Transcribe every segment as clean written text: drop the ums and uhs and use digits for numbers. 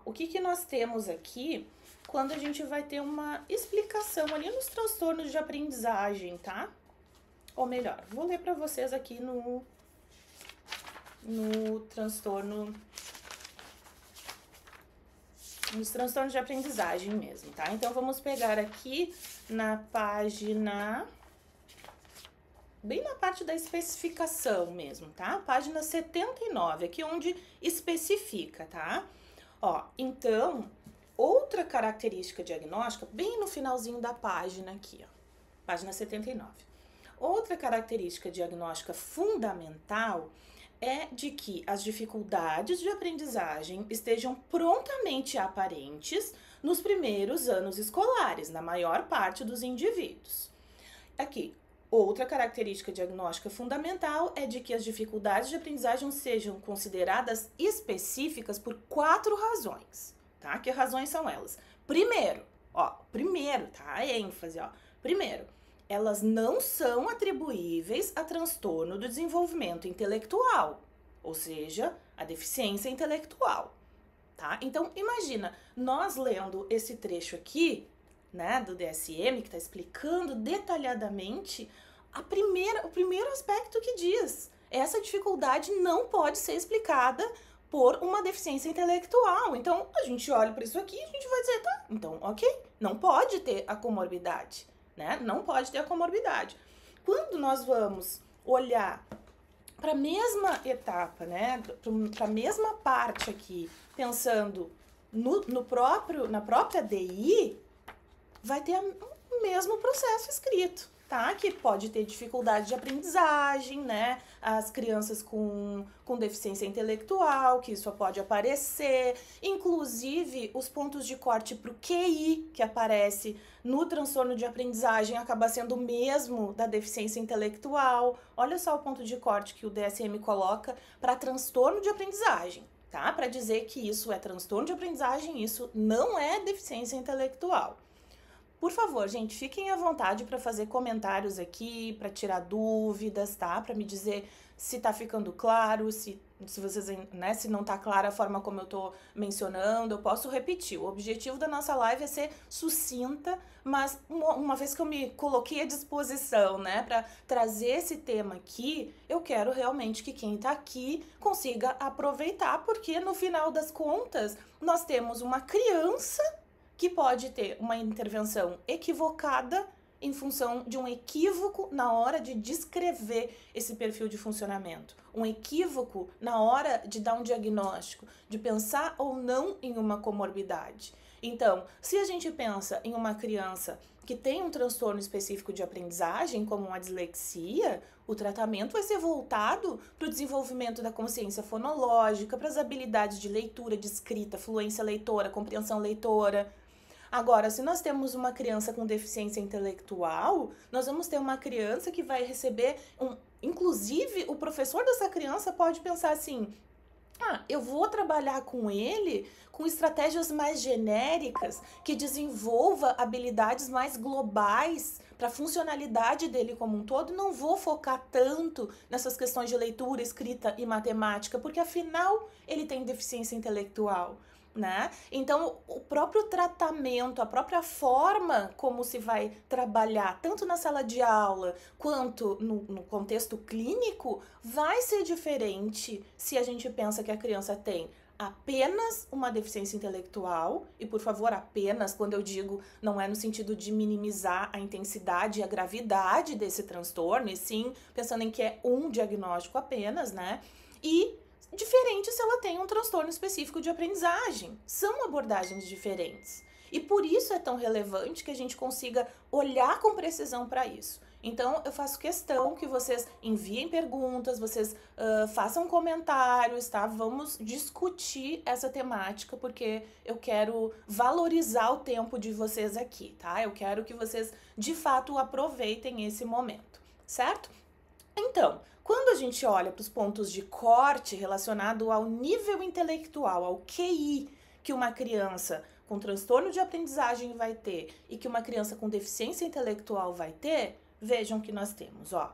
o que que nós temos aqui quando a gente vai ter uma explicação ali nos transtornos de aprendizagem, tá? Ou melhor, vou ler para vocês aqui no transtorno, nos transtornos de aprendizagem mesmo, tá? Então, vamos pegar aqui na página, bem na parte da especificação mesmo, tá? Página 79, aqui onde especifica, tá? Ó, então, outra característica diagnóstica, bem no finalzinho da página aqui, ó, página 79. Outra característica diagnóstica fundamental é de que as dificuldades de aprendizagem estejam prontamente aparentes nos primeiros anos escolares, na maior parte dos indivíduos. Aqui, outra característica diagnóstica fundamental é de que as dificuldades de aprendizagem sejam consideradas específicas por 4 razões, tá? Que razões são elas? Primeiro, tá? ênfase, ó. Primeiro, elas não são atribuíveis a transtorno do desenvolvimento intelectual, ou seja, a deficiência intelectual, tá? Então, imagina, nós lendo esse trecho aqui, né, do DSM, que está explicando detalhadamente o primeiro aspecto que diz: essa dificuldade não pode ser explicada por uma deficiência intelectual. Então, a gente olha para isso aqui e a gente vai dizer, tá, então, ok, não pode ter a comorbidade, né? Não pode ter a comorbidade. Quando nós vamos olhar para a mesma etapa, né, para a mesma parte aqui, pensando na própria DI, vai ter o mesmo processo escrito, tá? Que pode ter dificuldade de aprendizagem, né? As crianças com deficiência intelectual, que isso pode aparecer, inclusive os pontos de corte para o QI, que aparece no transtorno de aprendizagem, acaba sendo o mesmo da deficiência intelectual. Olha só o ponto de corte que o DSM coloca para transtorno de aprendizagem, tá? Para dizer que isso é transtorno de aprendizagem, isso não é deficiência intelectual. Por favor, gente, fiquem à vontade para fazer comentários aqui, para tirar dúvidas, tá? Para me dizer se tá ficando claro, se vocês, né, se não tá clara a forma como eu tô mencionando, eu posso repetir. O objetivo da nossa live é ser sucinta, mas uma vez que eu me coloquei à disposição, né, para trazer esse tema aqui, eu quero realmente que quem tá aqui consiga aproveitar, porque no final das contas, nós temos uma criança que pode ter uma intervenção equivocada em função de um equívoco na hora de descrever esse perfil de funcionamento. Um equívoco na hora de dar um diagnóstico, de pensar ou não em uma comorbidade. Então, se a gente pensa em uma criança que tem um transtorno específico de aprendizagem, como uma dislexia, o tratamento vai ser voltado para o desenvolvimento da consciência fonológica, para as habilidades de leitura, de escrita, fluência leitora, compreensão leitora. Agora, se nós temos uma criança com deficiência intelectual, nós vamos ter uma criança que vai receber inclusive, o professor dessa criança pode pensar assim: eu vou trabalhar com ele com estratégias mais genéricas, que desenvolva habilidades mais globais para a funcionalidade dele como um todo. Não vou focar tanto nessas questões de leitura, escrita e matemática, porque afinal ele tem deficiência intelectual, né? Então, o próprio tratamento, a própria forma como se vai trabalhar, tanto na sala de aula quanto no contexto clínico, vai ser diferente se a gente pensa que a criança tem apenas uma deficiência intelectual, e por favor, apenas, quando eu digo, não é no sentido de minimizar a intensidade e a gravidade desse transtorno, e sim pensando em que é um diagnóstico apenas, né? E diferente se ela tem um transtorno específico de aprendizagem. São abordagens diferentes. E por isso é tão relevante que a gente consiga olhar com precisão para isso. Então, eu faço questão que vocês enviem perguntas, vocês façam comentários, tá? Vamos discutir essa temática, porque eu quero valorizar o tempo de vocês aqui, tá? Eu quero que vocês, de fato, aproveitem esse momento, certo? Então, quando a gente olha para os pontos de corte relacionado ao nível intelectual, ao QI que uma criança com transtorno de aprendizagem vai ter e que uma criança com deficiência intelectual vai ter, vejam que nós temos, ó,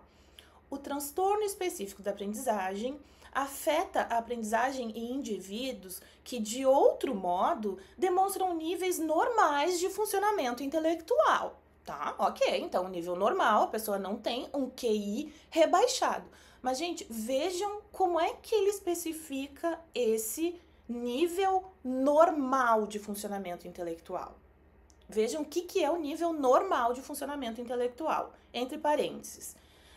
o transtorno específico da aprendizagem afeta a aprendizagem em indivíduos que, de outro modo, demonstram níveis normais de funcionamento intelectual, tá? Ok, então, nível normal, a pessoa não tem um QI rebaixado. Mas, gente, vejam como é que ele especifica esse nível normal de funcionamento intelectual. Vejam o que é o nível normal de funcionamento intelectual, entre parênteses.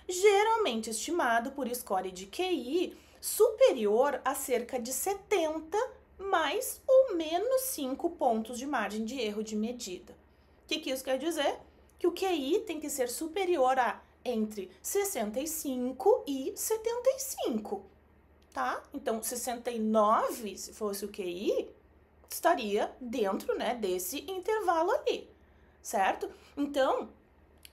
Geralmente estimado por score de QI superior a cerca de 70, mais ou menos 5 pontos de margem de erro de medida. O que isso quer dizer? Que o QI tem que ser superior a entre 65 e 75, tá? Então, 69, se fosse o QI, estaria dentro, né, desse intervalo ali, certo? Então,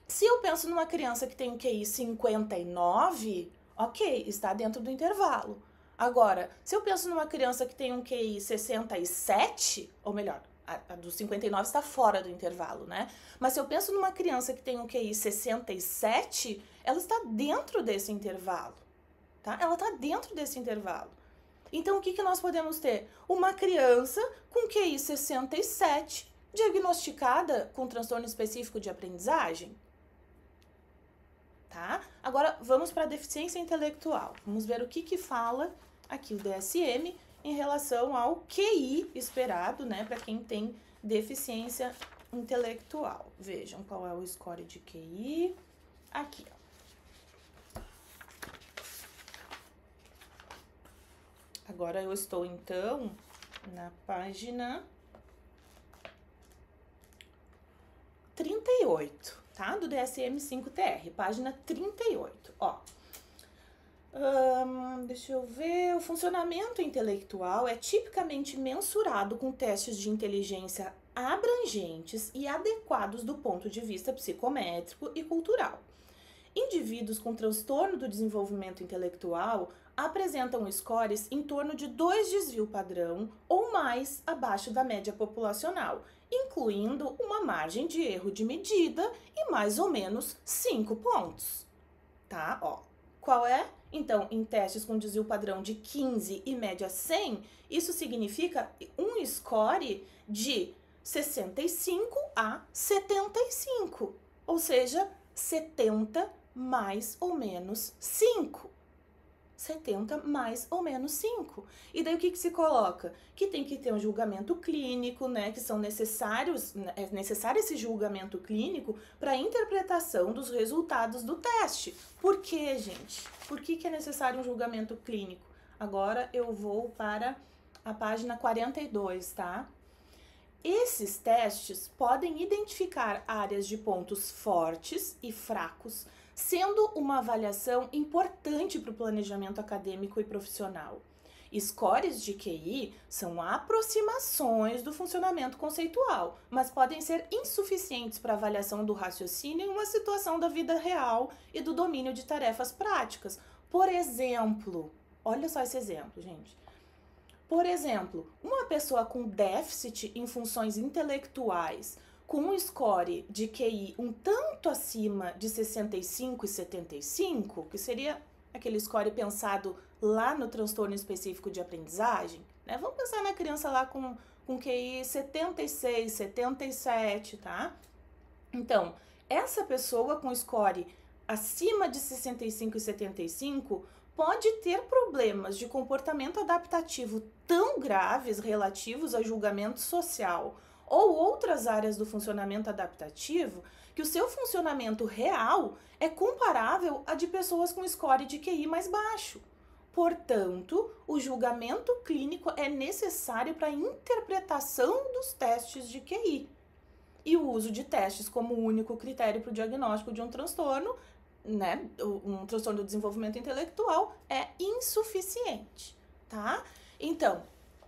se eu penso numa criança que tem um QI 59, ok, está dentro do intervalo. Agora, se eu penso numa criança que tem um QI 67, ou melhor, a do 59 está fora do intervalo, né? Mas se eu penso numa criança que tem um QI 67, ela está dentro desse intervalo, tá? Ela está dentro desse intervalo. Então, o que nós podemos ter? Uma criança com QI 67, diagnosticada com transtorno específico de aprendizagem, tá? Agora, vamos para a deficiência intelectual. Vamos ver o que fala aqui o DSM em relação ao QI esperado, né, para quem tem deficiência intelectual. Vejam qual é o score de QI. Aqui, ó. Agora eu estou, então, na página 38, tá? Do DSM-5-TR, página 38, ó. Deixa eu ver. O funcionamento intelectual é tipicamente mensurado com testes de inteligência abrangentes e adequados do ponto de vista psicométrico e cultural. Indivíduos com transtorno do desenvolvimento intelectual apresentam scores em torno de 2 desvio padrão ou mais abaixo da média populacional, incluindo uma margem de erro de medida e mais ou menos 5 pontos, tá? Ó, qual é? Então, em testes com desvio padrão de 15 e média 100, isso significa um score de 65 a 75, ou seja, 70 mais ou menos 5. 70 mais ou menos 5. E daí o que se coloca? Que tem que ter um julgamento clínico, né? Que são necessários, é necessário esse julgamento clínico para a interpretação dos resultados do teste. Por quê, gente? Por que é necessário um julgamento clínico? Agora eu vou para a página 42, tá? Esses testes podem identificar áreas de pontos fortes e fracos, sendo uma avaliação importante para o planejamento acadêmico e profissional. Scores de QI são aproximações do funcionamento conceitual, mas podem ser insuficientes para avaliação do raciocínio em uma situação da vida real e do domínio de tarefas práticas. Por exemplo, olha só esse exemplo, gente. Por exemplo, uma pessoa com déficit em funções intelectuais, com um score de QI um tanto acima de 65 e 75, que seria aquele score pensado lá no transtorno específico de aprendizagem, né? Vamos pensar na criança lá com QI 76, 77, tá? Então, essa pessoa com score acima de 65 e 75 pode ter problemas de comportamento adaptativo tão graves relativos a julgamento social ou outras áreas do funcionamento adaptativo que o seu funcionamento real é comparável a de pessoas com score de QI mais baixo. Portanto, o julgamento clínico é necessário para a interpretação dos testes de QI. E o uso de testes como único critério para o diagnóstico de um transtorno, né, um transtorno do desenvolvimento intelectual, é insuficiente, tá? Então,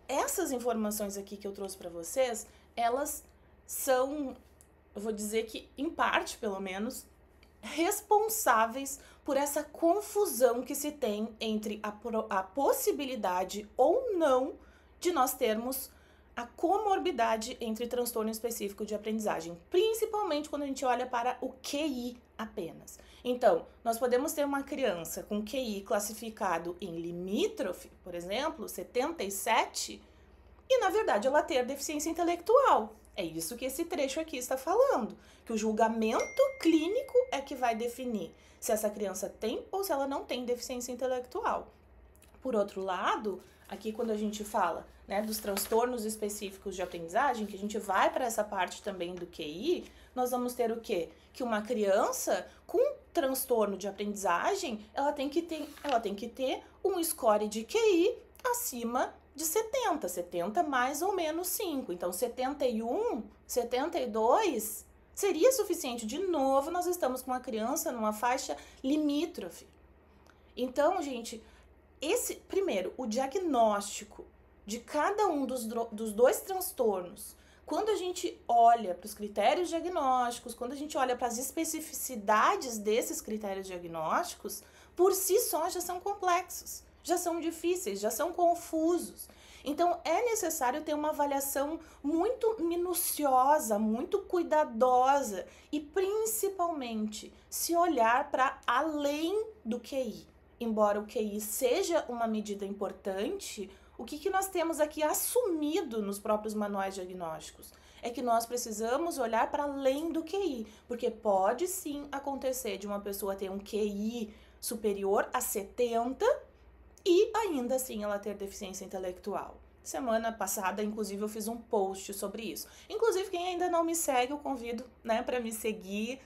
essas informações aqui que eu trouxe para vocês, elas são, eu vou dizer que, em parte, pelo menos, responsáveis por essa confusão que se tem entre a possibilidade ou não de nós termos a comorbidade entre transtorno específico de aprendizagem, principalmente quando a gente olha para o QI apenas. Então, nós podemos ter uma criança com QI classificado em limítrofe, por exemplo, 77, e na verdade ela ter deficiência intelectual. É isso que esse trecho aqui está falando, que o julgamento clínico é que vai definir se essa criança tem ou se ela não tem deficiência intelectual. Por outro lado, aqui quando a gente fala, né, dos transtornos específicos de aprendizagem, que a gente vai para essa parte também do QI, nós vamos ter o quê? Que uma criança com transtorno de aprendizagem, ela tem que ter um score de QI acima de 70 mais ou menos 5. Então, 71, 72 seria suficiente. De novo, nós estamos com uma criança numa faixa limítrofe. Então, gente, primeiro, o diagnóstico de cada um dos dois transtornos, quando a gente olha para os critérios diagnósticos, quando a gente olha para as especificidades desses critérios diagnósticos, por si só já são complexos, já são difíceis, já são confusos. Então, é necessário ter uma avaliação muito minuciosa, muito cuidadosa e, principalmente, se olhar para além do QI. Embora o QI seja uma medida importante, o que nós temos aqui assumido nos próprios manuais diagnósticos é que nós precisamos olhar para além do QI, porque pode sim acontecer de uma pessoa ter um QI superior a 70 e ainda assim ela ter deficiência intelectual. Semana passada, inclusive, eu fiz um post sobre isso. Inclusive, quem ainda não me segue, eu convido, né, para me seguir.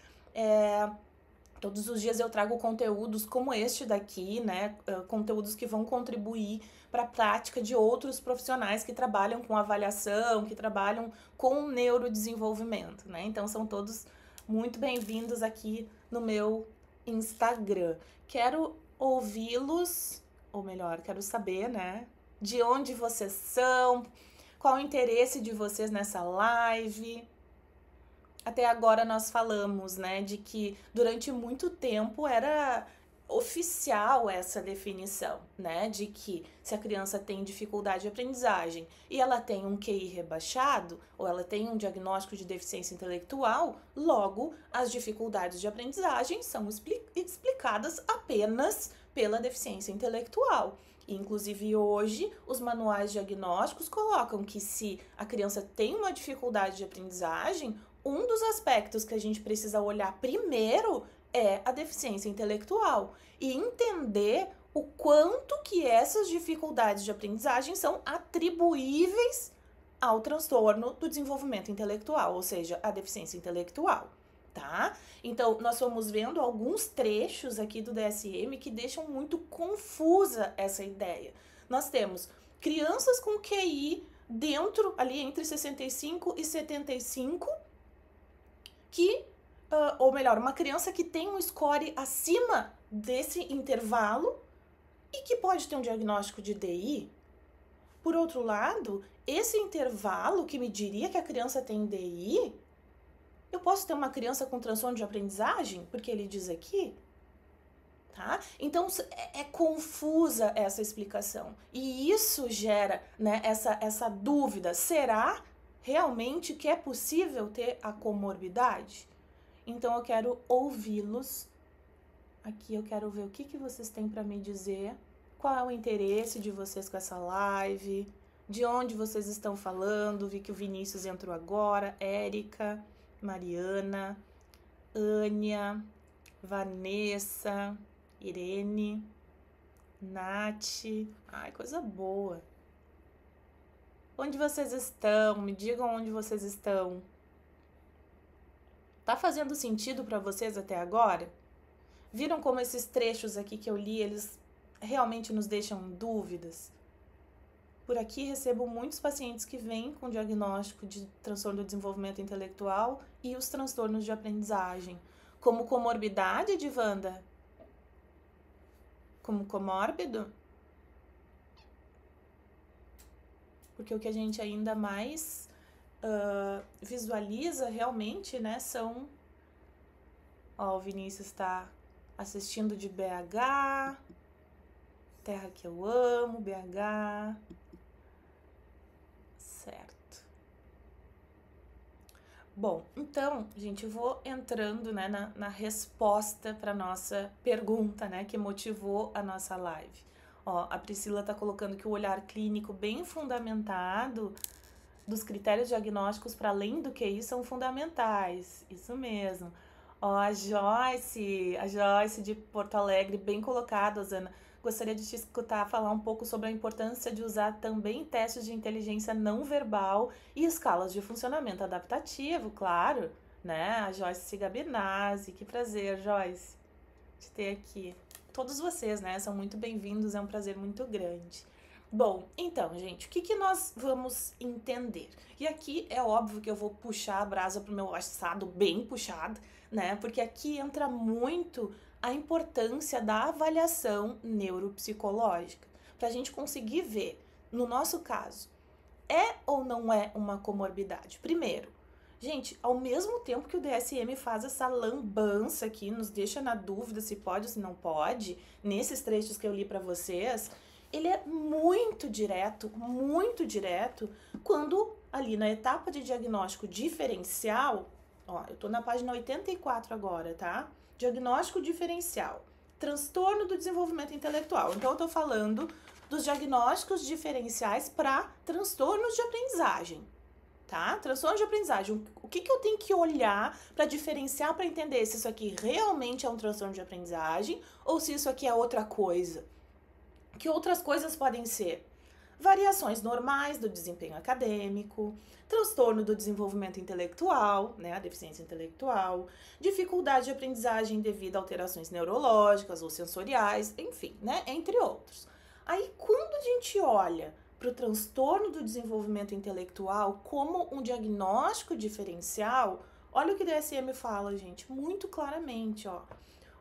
Todos os dias eu trago conteúdos como este daqui, né? Conteúdos que vão contribuir para a prática de outros profissionais que trabalham com avaliação, que trabalham com neurodesenvolvimento, né? Então, são todos muito bem-vindos aqui no meu Instagram. Quero ouvi-los, ou melhor, quero saber, né? De onde vocês são, qual o interesse de vocês nessa live. Até agora nós falamos, né, de que durante muito tempo era oficial essa definição, né, de que se a criança tem dificuldade de aprendizagem e ela tem um QI rebaixado, ou ela tem um diagnóstico de deficiência intelectual, logo as dificuldades de aprendizagem são explicadas apenas pela deficiência intelectual. Inclusive hoje, os manuais diagnósticos colocam que se a criança tem uma dificuldade de aprendizagem, um dos aspectos que a gente precisa olhar primeiro é a deficiência intelectual e entender o quanto que essas dificuldades de aprendizagem são atribuíveis ao transtorno do desenvolvimento intelectual, ou seja, a deficiência intelectual, tá? Então, nós fomos vendo alguns trechos aqui do DSM que deixam muito confusa essa ideia. Nós temos crianças com QI dentro, ali entre 65 e 75, que, ou melhor, uma criança que tem um score acima desse intervalo e que pode ter um diagnóstico de DI. Por outro lado, esse intervalo que me diria que a criança tem DI, eu posso ter uma criança com transtorno de aprendizagem, porque ele diz aqui, tá? Então, é confusa essa explicação. E isso gera, né, essa dúvida. Será realmente que é possível ter a comorbidade? Então, eu quero ouvi-los. Aqui eu quero ver o que vocês têm para me dizer. Qual é o interesse de vocês com essa live? De onde vocês estão falando? Vi que o Vinícius entrou agora. Érica, Mariana, Ânia, Vanessa, Irene, Nath. Ai, coisa boa. Onde vocês estão? Me digam onde vocês estão. Tá fazendo sentido para vocês até agora? Viram como esses trechos aqui que eu li, eles realmente nos deixam dúvidas? Por aqui recebo muitos pacientes que vêm com diagnóstico de transtorno do desenvolvimento intelectual e os transtornos de aprendizagem. Como comorbidade, Divanda? Como comórbido? Porque o que a gente ainda mais visualiza realmente, né, são... Ó, o Vinícius está assistindo de BH, terra que eu amo, BH. Certo. Bom, então, gente, eu vou entrando, né, na resposta para nossa pergunta, né, que motivou a nossa live. Ó, a Priscila tá colocando que o olhar clínico bem fundamentado dos critérios diagnósticos para além do QI são fundamentais. Isso mesmo. Ó, a Joyce de Porto Alegre, bem colocado, Osana. Gostaria de te escutar falar um pouco sobre a importância de usar também testes de inteligência não verbal e escalas de funcionamento adaptativo, claro, né? A Joyce Gabinazzi, que prazer, Joyce, de ter aqui. Todos vocês, né, são muito bem-vindos, é um prazer muito grande. Bom, então, gente, o que nós vamos entender? E aqui é óbvio que eu vou puxar a brasa pro meu assado bem puxado, né? Porque aqui entra muito a importância da avaliação neuropsicológica, para a gente conseguir ver, no nosso caso, é ou não é uma comorbidade? Primeiro, gente, ao mesmo tempo que o DSM faz essa lambança aqui, nos deixa na dúvida se pode ou se não pode, nesses trechos que eu li para vocês, ele é muito direto, quando ali na etapa de diagnóstico diferencial, ó, eu tô na página 84 agora, tá? Diagnóstico diferencial, transtorno do desenvolvimento intelectual. Então, eu tô falando dos diagnósticos diferenciais para transtornos de aprendizagem, tá? Transtorno de aprendizagem. O que eu tenho que olhar para diferenciar, para entender se isso aqui realmente é um transtorno de aprendizagem ou se isso aqui é outra coisa? Que outras coisas podem ser? Variações normais do desempenho acadêmico, transtorno do desenvolvimento intelectual, né, a deficiência intelectual, dificuldade de aprendizagem devido a alterações neurológicas ou sensoriais, enfim, né, entre outros. Aí, quando a gente olha para o transtorno do desenvolvimento intelectual como um diagnóstico diferencial, olha o que o DSM fala, gente, muito claramente, ó.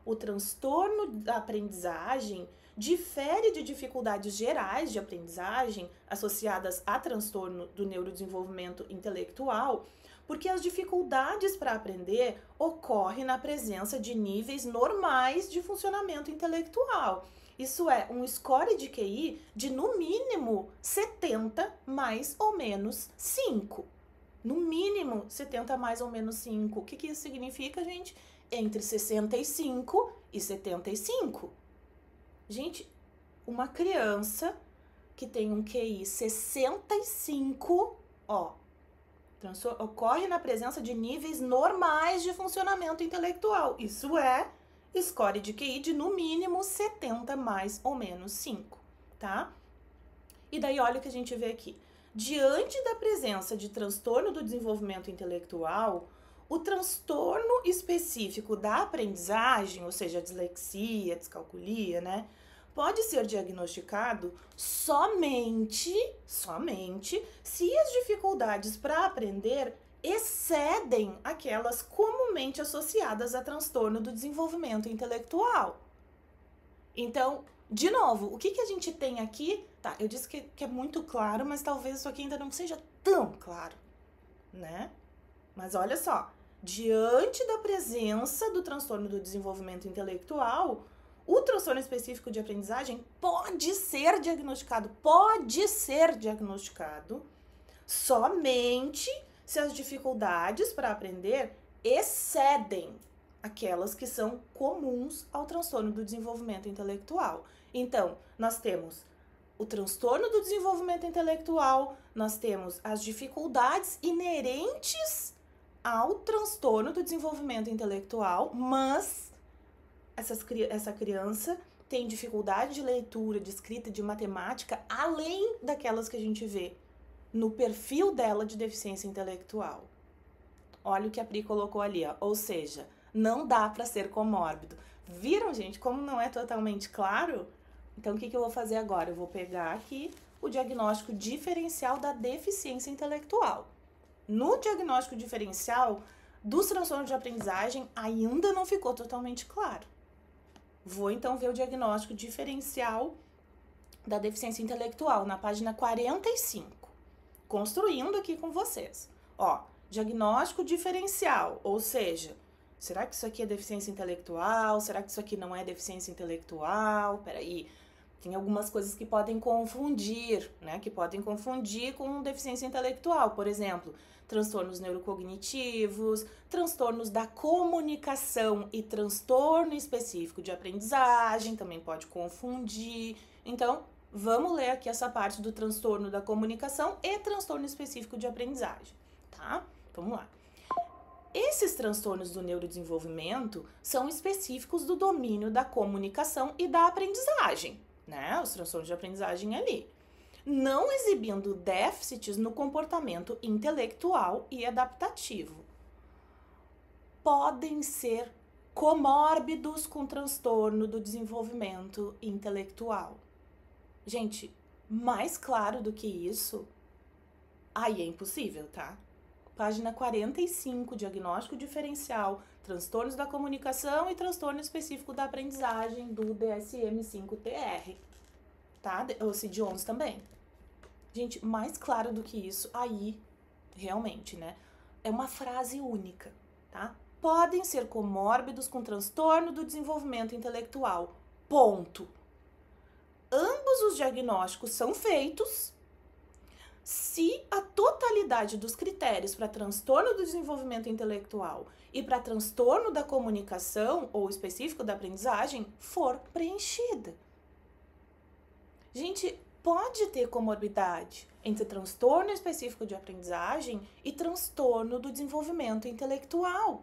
O transtorno da aprendizagem difere de dificuldades gerais de aprendizagem associadas a transtorno do neurodesenvolvimento intelectual, porque as dificuldades para aprender ocorrem na presença de níveis normais de funcionamento intelectual. Isso é, um score de QI de no mínimo 70 mais ou menos 5. No mínimo 70 mais ou menos 5. O que isso significa, gente? Entre 65 e 75. Gente, uma criança que tem um QI 65, ó, ocorre na presença de níveis normais de funcionamento intelectual. Isso é score de QI de no mínimo 70 mais ou menos 5, tá? E daí olha o que a gente vê aqui. Diante da presença de transtorno do desenvolvimento intelectual, o transtorno específico da aprendizagem, ou seja, a dislexia, a descalculia, né, pode ser diagnosticado somente se as dificuldades para aprender excedem aquelas comumente associadas a transtorno do desenvolvimento intelectual. Então, de novo, o que a gente tem aqui? Tá, eu disse que é muito claro, mas talvez isso aqui ainda não seja tão claro, né? Mas olha só, diante da presença do transtorno do desenvolvimento intelectual, o transtorno específico de aprendizagem pode ser diagnosticado somente se as dificuldades para aprender excedem aquelas que são comuns ao transtorno do desenvolvimento intelectual. Então, nós temos o transtorno do desenvolvimento intelectual, nós temos as dificuldades inerentes ao transtorno do desenvolvimento intelectual, mas essa criança tem dificuldade de leitura, de escrita, de matemática, além daquelas que a gente vê no perfil dela de deficiência intelectual. Olha o que a Pri colocou ali, ó. Ou seja, não dá para ser comórbido. Viram, gente, como não é totalmente claro? Então, o que eu vou fazer agora? Eu vou pegar aqui o diagnóstico diferencial da deficiência intelectual. No diagnóstico diferencial dos transtornos de aprendizagem, ainda não ficou totalmente claro. Vou, então, ver o diagnóstico diferencial da deficiência intelectual, na página 45. Construindo aqui com vocês. Ó, diagnóstico diferencial, ou seja, será que isso aqui é deficiência intelectual? Será que isso aqui não é deficiência intelectual? Peraí, Tem algumas coisas que podem confundir, né? Que podem confundir com deficiência intelectual. Por exemplo, transtornos neurocognitivos, transtornos da comunicação e transtorno específico de aprendizagem, também pode confundir. Então, vamos ler aqui essa parte do transtorno da comunicação e transtorno específico de aprendizagem, tá? Vamos lá. Esses transtornos do neurodesenvolvimento são específicos do domínio da comunicação e da aprendizagem, né? Os transtornos de aprendizagem ali, não exibindo déficits no comportamento intelectual e adaptativo. Podem ser comórbidos com transtorno do desenvolvimento intelectual. Gente, mais claro do que isso, aí é impossível, tá? Página 45, diagnóstico diferencial, transtornos da comunicação e transtorno específico da aprendizagem do DSM-5-TR, tá? O CID-11 também. Gente, mais claro do que isso, aí, realmente, né? É uma frase única, tá? Podem ser comórbidos com transtorno do desenvolvimento intelectual, ponto. Ambos os diagnósticos são feitos se a totalidade dos critérios para transtorno do desenvolvimento intelectual e para transtorno da comunicação ou específico da aprendizagem for preenchida. Gente, pode ter comorbidade entre transtorno específico de aprendizagem e transtorno do desenvolvimento intelectual.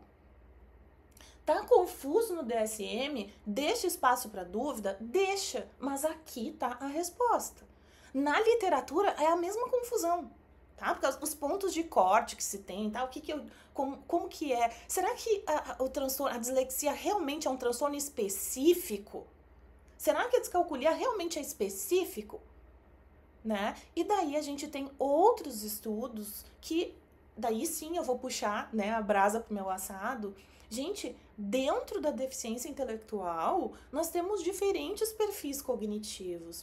Tá confuso no DSM? Deixa espaço para dúvida? Deixa, mas aqui tá a resposta. Na literatura é a mesma confusão, tá? Porque os pontos de corte que se tem, tá? Como que é? Será que o transtorno, a dislexia realmente é um transtorno específico? Será que a descalculia realmente é específico? Né? E daí a gente tem outros estudos que, daí sim eu vou puxar, né, a brasa pro meu assado. Gente, dentro da deficiência intelectual, nós temos diferentes perfis cognitivos.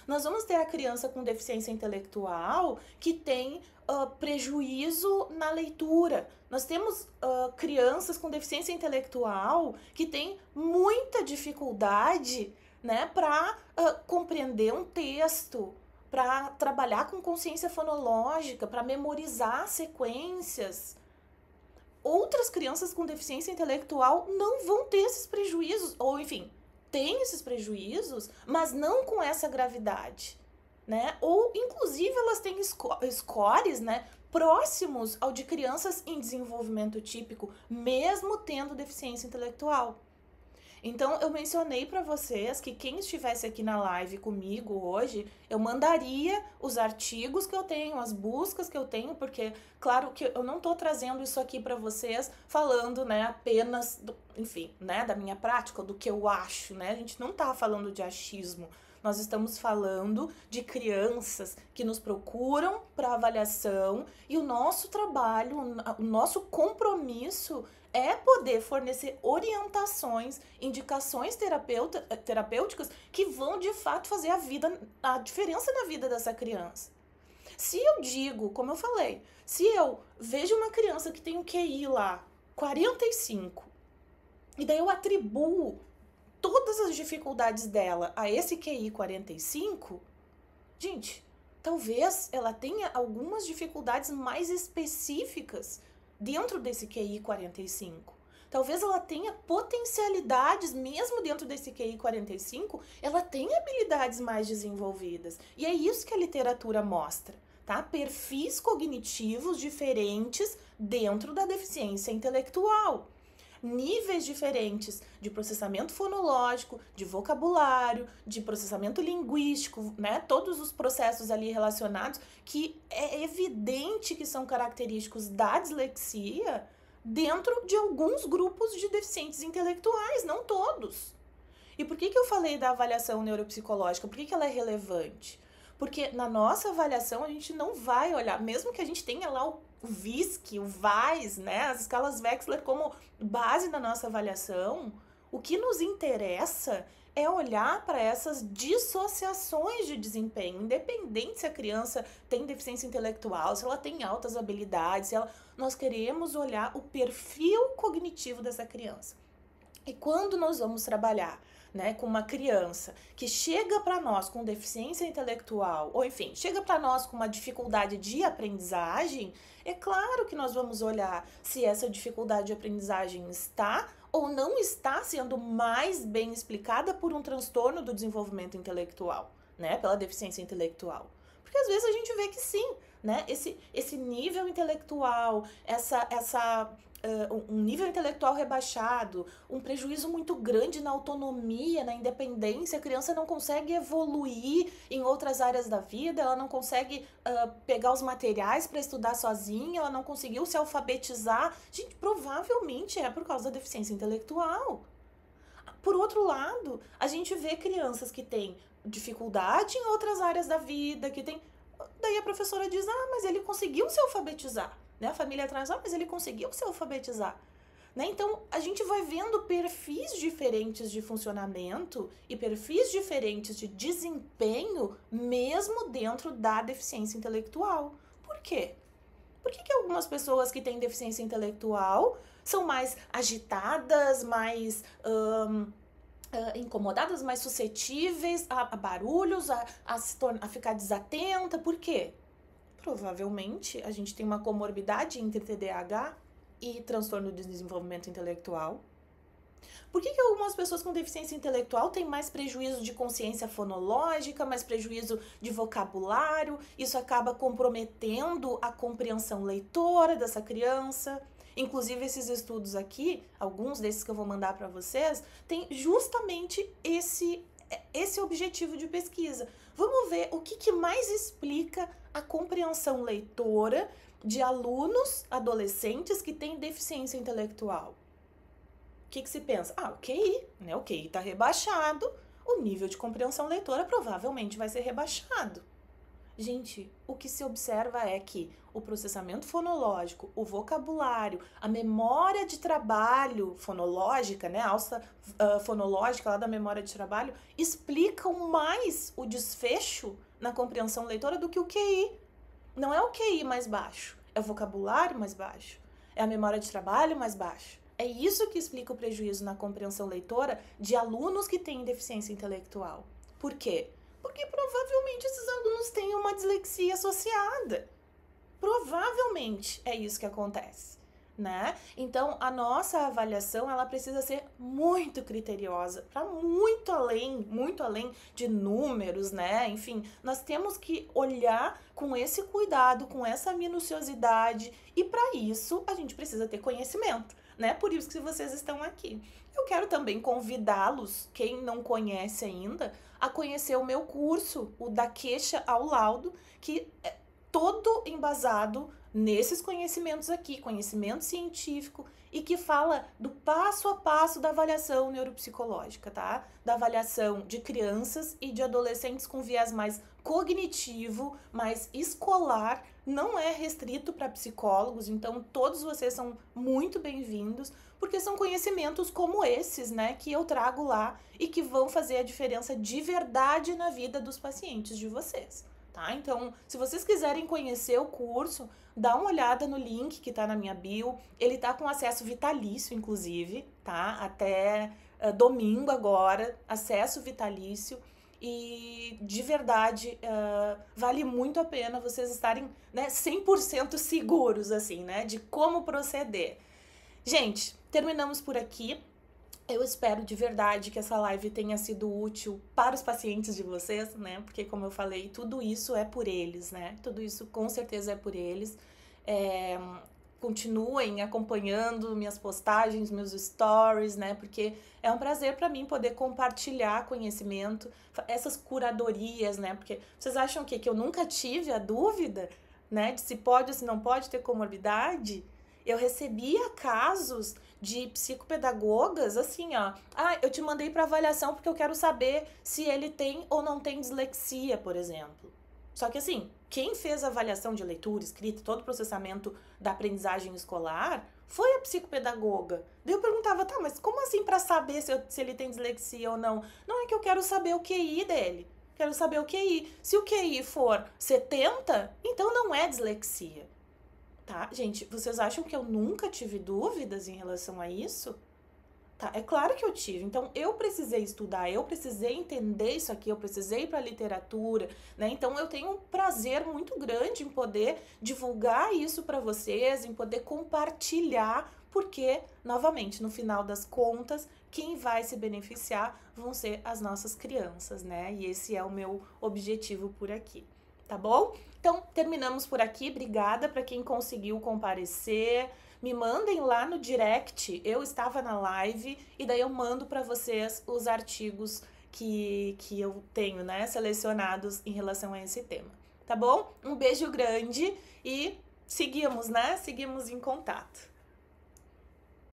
Nós vamos ter a criança com deficiência intelectual que tem prejuízo na leitura. Nós temos crianças com deficiência intelectual que têm muita dificuldade, né, para compreender um texto, para trabalhar com consciência fonológica, para memorizar sequências. Outras crianças com deficiência intelectual não vão ter esses prejuízos, ou enfim, têm esses prejuízos, mas não com essa gravidade, né? Ou, inclusive, elas têm scores, né, próximos ao de crianças em desenvolvimento típico, mesmo tendo deficiência intelectual. Então, eu mencionei para vocês que quem estivesse aqui na live comigo hoje, eu mandaria os artigos que eu tenho, as buscas que eu tenho, porque, claro, que eu não tô trazendo isso aqui para vocês falando, né, apenas, enfim, né, da minha prática, do que eu acho, né? A gente não tá falando de achismo. Nós estamos falando de crianças que nos procuram para avaliação e o nosso trabalho, o nosso compromisso é poder fornecer orientações, indicações terapêuticas que vão de fato fazer a diferença na vida dessa criança. Se eu digo, como eu falei, se eu vejo uma criança que tem um QI lá, 45, e daí eu atribuo todas as dificuldades dela a esse QI 45, gente, talvez ela tenha algumas dificuldades mais específicas dentro desse QI 45. Talvez ela tenha potencialidades, mesmo dentro desse QI 45, ela tenha habilidades mais desenvolvidas. E é isso que a literatura mostra, tá? Perfis cognitivos diferentes dentro da deficiência intelectual. Níveis diferentes de processamento fonológico, de vocabulário, de processamento linguístico, né? Todos os processos ali relacionados que é evidente que são característicos da dislexia dentro de alguns grupos de deficientes intelectuais, não todos. E por que eu falei da avaliação neuropsicológica? Por que ela é relevante? Porque na nossa avaliação a gente não vai olhar, mesmo que a gente tenha lá o VISC, o VAIS, né, as escalas Wechsler como base na nossa avaliação, o que nos interessa é olhar para essas dissociações de desempenho, independente se a criança tem deficiência intelectual, se ela tem altas habilidades, nós queremos olhar o perfil cognitivo dessa criança. E quando nós vamos trabalhar né, com uma criança que chega para nós com deficiência intelectual, ou enfim, chega para nós com uma dificuldade de aprendizagem, é claro que nós vamos olhar se essa dificuldade de aprendizagem está ou não está sendo mais bem explicada por um transtorno do desenvolvimento intelectual, né, pela deficiência intelectual. Porque às vezes a gente vê que sim, né, esse nível intelectual, um nível intelectual rebaixado, um prejuízo muito grande na autonomia, na independência, a criança não consegue evoluir em outras áreas da vida, ela não consegue pegar os materiais para estudar sozinha, ela não conseguiu se alfabetizar. Gente, provavelmente é por causa da deficiência intelectual. Por outro lado, a gente vê crianças que têm dificuldade em outras áreas da vida, que tem... Daí a professora diz, mas ele conseguiu se alfabetizar. Né? A família atrás, mas ele conseguiu se alfabetizar. Né? Então, a gente vai vendo perfis diferentes de funcionamento e perfis diferentes de desempenho mesmo dentro da deficiência intelectual. Por quê? Por que algumas pessoas que têm deficiência intelectual são mais agitadas, mais incomodadas, mais suscetíveis a barulhos, a ficar desatenta? Por quê? Provavelmente a gente tem uma comorbidade entre TDAH e transtorno de desenvolvimento intelectual. Por que algumas pessoas com deficiência intelectual têm mais prejuízo de consciência fonológica, mais prejuízo de vocabulário? Isso acaba comprometendo a compreensão leitora dessa criança. Inclusive, esses estudos aqui, alguns desses que eu vou mandar para vocês, têm justamente esse objetivo de pesquisa. Vamos ver o que mais explica a compreensão leitora de alunos, adolescentes que têm deficiência intelectual. O que se pensa? O QI, né? O QI está rebaixado, o nível de compreensão leitora provavelmente vai ser rebaixado. Gente, o que se observa é que o processamento fonológico, o vocabulário, a memória de trabalho fonológica, né, a alça fonológica lá da memória de trabalho, explicam mais o desfecho na compreensão leitora do que o QI. Não é o QI mais baixo, é o vocabulário mais baixo, é a memória de trabalho mais baixa. É isso que explica o prejuízo na compreensão leitora de alunos que têm deficiência intelectual. Por quê? Porque provavelmente esses alunos têm uma dislexia associada. Provavelmente é isso que acontece, né? Então, a nossa avaliação, ela precisa ser muito criteriosa, para muito além de números, né? Enfim, nós temos que olhar com esse cuidado, com essa minuciosidade, e para isso a gente precisa ter conhecimento, né? Por isso que vocês estão aqui. Eu quero também convidá-los, quem não conhece ainda, a conhecer o meu curso, o Da Queixa ao Laudo, que é todo embasado nesses conhecimentos aqui, conhecimento científico, e que fala do passo a passo da avaliação neuropsicológica, tá? Da avaliação de crianças e de adolescentes com viés mais cognitivo, mais escolar, não é restrito para psicólogos, então todos vocês são muito bem-vindos, porque são conhecimentos como esses, né, que eu trago lá e que vão fazer a diferença de verdade na vida dos pacientes de vocês, tá? Então, se vocês quiserem conhecer o curso, dá uma olhada no link que tá na minha bio, ele tá com acesso vitalício, inclusive, tá? Até domingo agora, acesso vitalício. E de verdade, vale muito a pena vocês estarem, né, 100% seguros, assim, né, de como proceder. Gente, terminamos por aqui. Eu espero de verdade que essa live tenha sido útil para os pacientes de vocês, né, porque como eu falei, tudo isso é por eles, né, tudo isso com certeza é por eles. Continuem acompanhando minhas postagens, meus stories, né? Porque é um prazer para mim poder compartilhar conhecimento, essas curadorias, né? Porque vocês acham que eu nunca tive a dúvida, né? De se pode ou se não pode ter comorbidade? Eu recebia casos de psicopedagogas assim, ó. Eu te mandei para avaliação porque eu quero saber se ele tem ou não tem dislexia, por exemplo. Só que assim, quem fez a avaliação de leitura, escrita, todo o processamento da aprendizagem escolar foi a psicopedagoga. Daí eu perguntava, tá, mas como assim para saber se ele tem dislexia ou não? Não, é que eu quero saber o QI dele. Quero saber o QI. Se o QI for 70, então não é dislexia. Tá, gente, vocês acham que eu nunca tive dúvidas em relação a isso? Tá, é claro que eu tive. Então, eu precisei estudar, eu precisei entender isso aqui, eu precisei ir para literatura, né? Então, eu tenho um prazer muito grande em poder divulgar isso para vocês, em poder compartilhar, porque, novamente, no final das contas, quem vai se beneficiar vão ser as nossas crianças, né? E esse é o meu objetivo por aqui, tá bom? Então, terminamos por aqui. Obrigada para quem conseguiu comparecer. Me mandem lá no direct, eu estava na live, e daí eu mando para vocês os artigos que eu tenho, né, selecionados em relação a esse tema. Tá bom? Um beijo grande e seguimos, né? Seguimos em contato.